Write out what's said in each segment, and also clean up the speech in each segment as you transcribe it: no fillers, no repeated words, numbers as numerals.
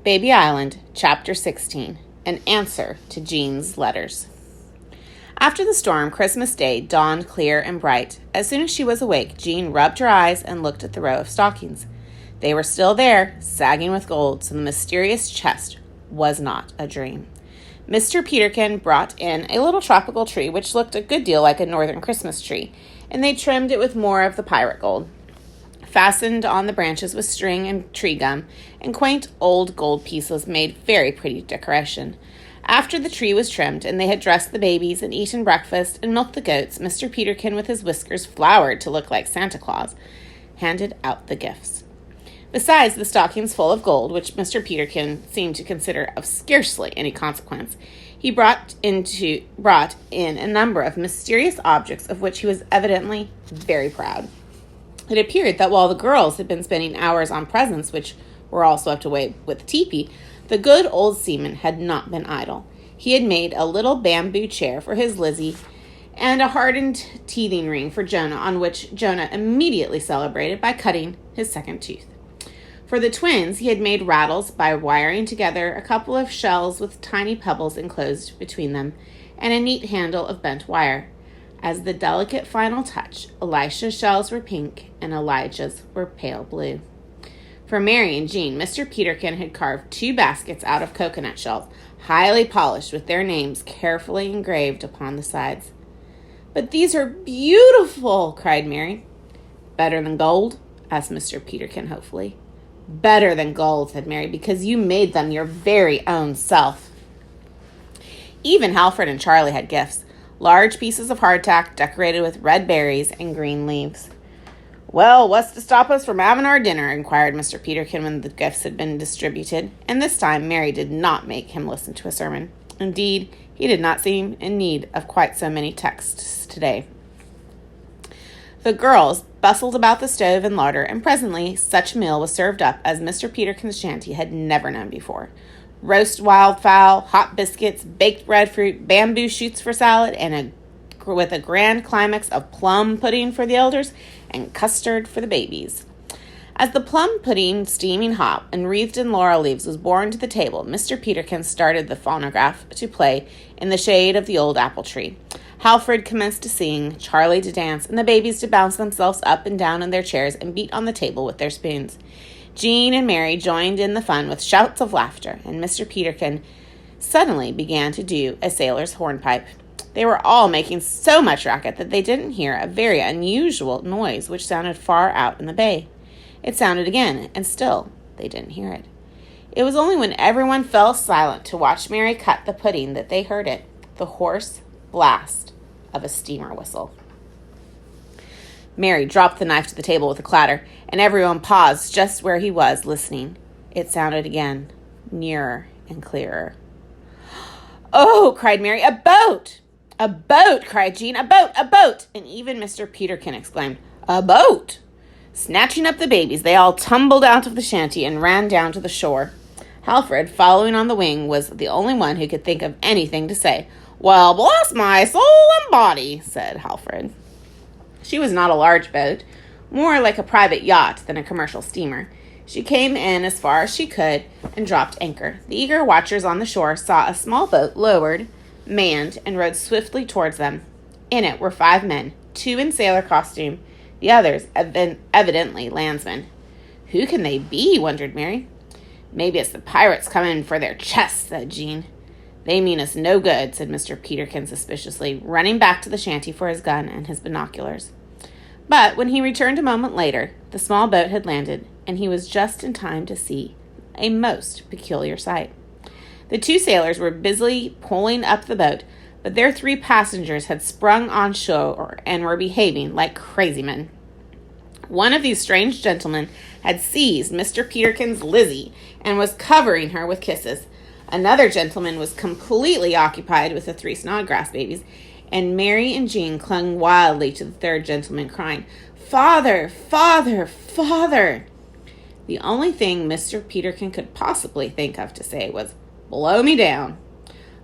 Baby Island, Chapter 16, An Answer to Jean's Letters. After the storm, Christmas Day dawned clear and bright. As soon as she was awake, Jean rubbed her eyes and looked at the row of stockings. They were still there, sagging with gold, so the mysterious chest was not a dream. Mr. Peterkin brought in a little tropical tree, which looked a good deal like a northern Christmas tree, and they trimmed it with more of the pirate gold. Fastened on the branches with string and tree gum, and quaint old gold pieces made very pretty decoration. After the tree was trimmed, and they had dressed the babies and eaten breakfast and milked the goats, Mr. Peterkin, with his whiskers floured to look like Santa Claus, handed out the gifts. Besides the stockings full of gold, which Mr. Peterkin seemed to consider of scarcely any consequence, he brought in a number of mysterious objects of which he was evidently very proud. It appeared that while the girls had been spending hours on presents, which were all swept away with the teepee, the good old seaman had not been idle. He had made a little bamboo chair for his Lizzie and a hardened teething ring for Jonah, on which Jonah immediately celebrated by cutting his second tooth. For the twins, he had made rattles by wiring together a couple of shells with tiny pebbles enclosed between them, and a neat handle of bent wire. As the delicate final touch, Elisha's shells were pink and Elijah's were pale blue. For Mary and Jean, Mr. Peterkin had carved 2 baskets out of coconut shells, highly polished with their names carefully engraved upon the sides. "But these are beautiful!" cried Mary. "Better than gold?" asked Mr. Peterkin hopefully. "Better than gold," said Mary, "because you made them your very own self." Even Halfred and Charlie had gifts. Large pieces of hardtack decorated with red berries and green leaves. "Well, what's to stop us from having our dinner?" inquired Mr. Peterkin when the gifts had been distributed, and this time Mary did not make him listen to a sermon. Indeed, he did not seem in need of quite so many texts today. The girls bustled about the stove and larder, and presently such a meal was served up as Mr. Peterkin's shanty had never known before. Roast wildfowl, hot biscuits, baked breadfruit, bamboo shoots for salad, and with a grand climax of plum pudding for the elders and custard for the babies. As the plum pudding, steaming hot and wreathed in laurel leaves, was borne to the table, Mr. Peterkin started the phonograph to play in the shade of the old apple tree. Halfred commenced to sing, Charlie to dance, and the babies to bounce themselves up and down in their chairs and beat on the table with their spoons. Jean and Mary joined in the fun with shouts of laughter, and Mr. Peterkin suddenly began to do a sailor's hornpipe. They were all making so much racket that they didn't hear a very unusual noise which sounded far out in the bay. It sounded again, and still they didn't hear it. It was only when everyone fell silent to watch Mary cut the pudding that they heard it, the hoarse blast of a steamer whistle. Mary dropped the knife to the table with a clatter, and everyone paused just where he was, listening. It sounded again, nearer and clearer. "Oh!" cried Mary. "A boat!" "A boat!" cried Jean. "A boat! A boat!" And even Mr. Peterkin exclaimed, "A boat!" Snatching up the babies, they all tumbled out of the shanty and ran down to the shore. Halfred, following on the wing, was the only one who could think of anything to say. "Well, bless my soul and body," said Halfred. She was not a large boat, more like a private yacht than a commercial steamer. She came in as far as she could and dropped anchor. The eager watchers on the shore saw a small boat lowered, manned, and rowed swiftly towards them. In it were 5 men, 2 in sailor costume, the others evidently landsmen. "Who can they be?" wondered Mary. "Maybe it's the pirates coming for their chests," said Jean. "They mean us no good," said Mr. Peterkin suspiciously, running back to the shanty for his gun and his binoculars. But when he returned a moment later, the small boat had landed, and he was just in time to see a most peculiar sight. The 2 sailors were busily pulling up the boat, but their 3 passengers had sprung on shore and were behaving like crazy men. One of these strange gentlemen had seized Mr. Peterkin's Lizzie and was covering her with kisses. Another gentleman was completely occupied with the 3 Snodgrass babies, and Mary and Jean clung wildly to the 3rd gentleman, crying, "Father! Father! Father!" The only thing Mr. Peterkin could possibly think of to say was, "Blow me down."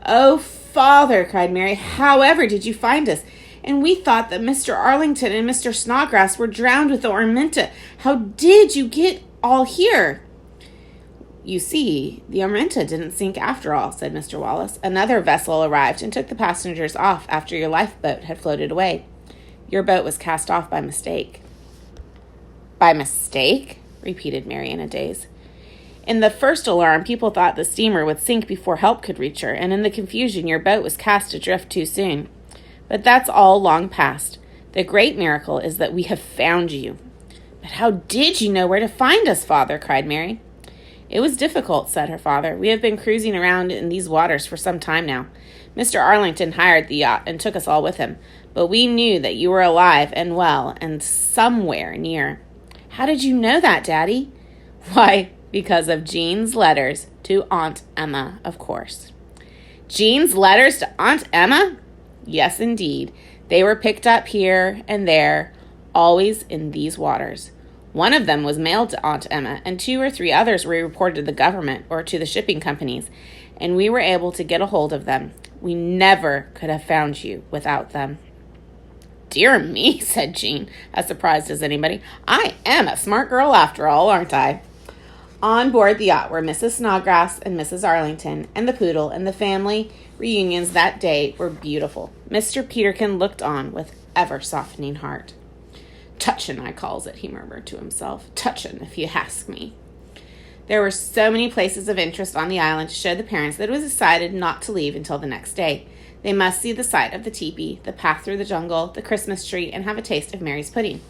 "Oh, Father!" cried Mary. "However did you find us? And we thought that Mr. Arlington and Mr. Snodgrass were drowned with the Araminta. How did you get all here?" You see, the Orinta didn't sink after all, said Mr. Wallace. Another vessel arrived and took the passengers off after your lifeboat had floated away. Your boat was cast off by mistake. By mistake? Repeated Mary in a daze. In the first alarm, people thought the steamer would sink before help could reach her, and in the confusion, your boat was cast adrift too soon. But that's all long past. The great miracle is that we have found you. But how did you know where to find us, Father? Cried Mary. It was difficult, said her father. We have been cruising around in these waters for some time now. Mr. Arlington hired the yacht and took us all with him, but we knew that you were alive and well and somewhere near. How did you know that, Daddy? Why, because of Jean's letters to Aunt Emma, of course. Jean's letters to Aunt Emma? Yes, indeed. They were picked up here and there, always in these waters. One of them was mailed to Aunt Emma, and 2 or 3 others were reported to the government or to the shipping companies, and we were able to get a hold of them. We never could have found you without them. Dear me, said Jean, as surprised as anybody. I am a smart girl after all, aren't I? On board the yacht were Mrs. Snodgrass and Mrs. Arlington, and the poodle, and the family reunions that day were beautiful. Mr. Peterkin looked on with ever-softening heart. Touchin', I calls it, he murmured to himself. Touchin', if you ask me. There were so many places of interest on the island to show the parents that it was decided not to leave until the next day. They must see the sight of the teepee, the path through the jungle, the Christmas tree, and have a taste of Mary's pudding.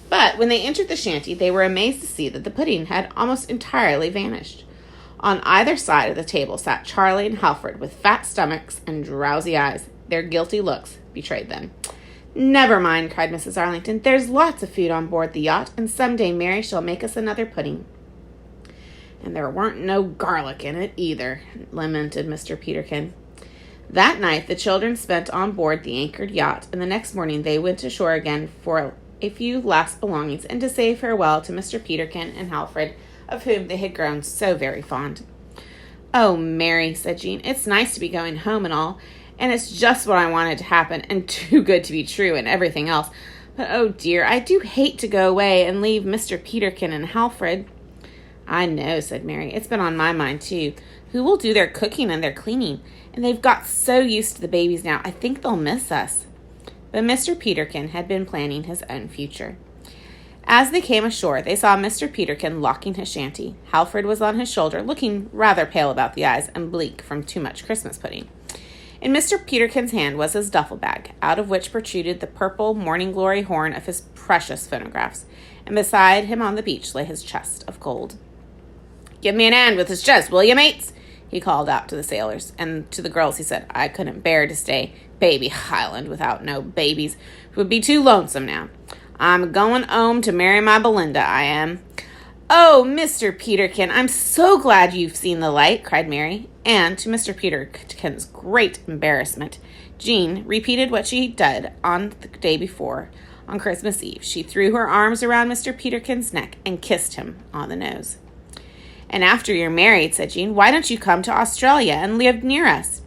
But when they entered the shanty, they were amazed to see that the pudding had almost entirely vanished. On either side of the table sat Charlie and Halford with fat stomachs and drowsy eyes. Their guilty looks betrayed them. Never mind, cried Mrs. Arlington. There's lots of food on board the yacht, and some day Mary shall make us another pudding. And there weren't no garlic in it either, lamented Mr. Peterkin. That night the children spent on board the anchored yacht, and the next morning they went ashore again for a few last belongings and to say farewell to Mr. Peterkin and Halfred, of whom they had grown so very fond. Oh, Mary, said Jean, it's nice to be going home and all, and it's just what I wanted to happen, and too good to be true, and everything else. But, oh dear, I do hate to go away and leave Mr. Peterkin and Halfred. I know, said Mary. It's been on my mind, too. Who will do their cooking and their cleaning? And they've got so used to the babies now, I think they'll miss us. But Mr. Peterkin had been planning his own future. As they came ashore, they saw Mr. Peterkin locking his shanty. Halfred was on his shoulder, looking rather pale about the eyes and bleak from too much Christmas pudding. In Mr. Peterkin's hand was his duffel bag, out of which protruded the purple Morning Glory horn of his precious phonographs, and beside him on the beach lay his chest of gold. Give me an hand with his chest, will you, mates? He called out to the sailors, and to the girls he said, I couldn't bear to stay Baby Island without no babies. It would be too lonesome now. I'm going home to marry my Belinda, I am. Oh, Mr. Peterkin, I'm so glad you've seen the light, cried Mary. And to Mr. Peterkin's great embarrassment, Jean repeated what she did on the day before, on Christmas Eve. She threw her arms around Mr. Peterkin's neck and kissed him on the nose. And after you're married, said Jean, why don't you come to Australia and live near us?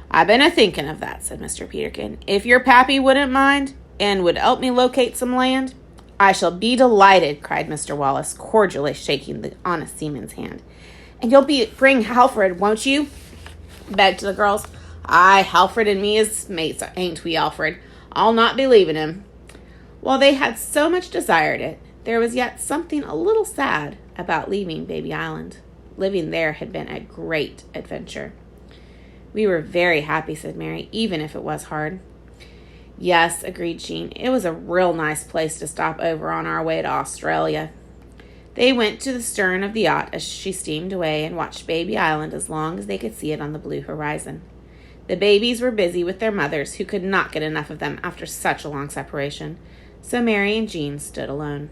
I've been a-thinking of that, said Mr. Peterkin. If your pappy wouldn't mind and would help me locate some land, I shall be delighted, cried Mr. Wallace, cordially shaking the honest seaman's hand. And you'll bring Halfred, won't you? Begged the girls. Aye, Halfred and me is mates, ain't we, Alfred? I'll not be leaving him. While they had so much desired it, there was yet something a little sad about leaving Baby Island. Living there had been a great adventure. We were very happy, said Mary, even if it was hard. Yes, agreed Jean. It was a real nice place to stop over on our way to Australia. They went to the stern of the yacht as she steamed away and watched Baby Island as long as they could see it on the blue horizon. The babies were busy with their mothers, who could not get enough of them after such a long separation, so Mary and Jean stood alone.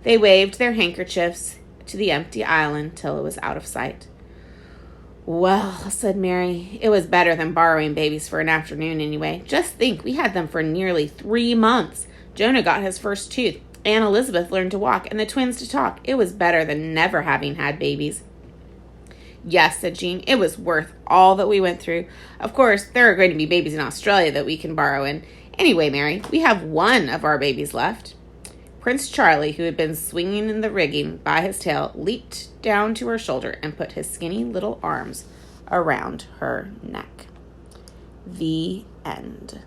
They waved their handkerchiefs to the empty island till it was out of sight. Well, said Mary, it was better than borrowing babies for an afternoon anyway. Just think, we had them for nearly 3 months. Jonah got his first tooth. Aunt Elizabeth learned to walk, and the twins to talk. It was better than never having had babies. Yes, said Jean, it was worth all that we went through. Of course, there are going to be babies in Australia that we can borrow in. Anyway, Mary, we have one of our babies left. Prince Charlie, who had been swinging in the rigging by his tail, leaped down to her shoulder and put his skinny little arms around her neck. The end.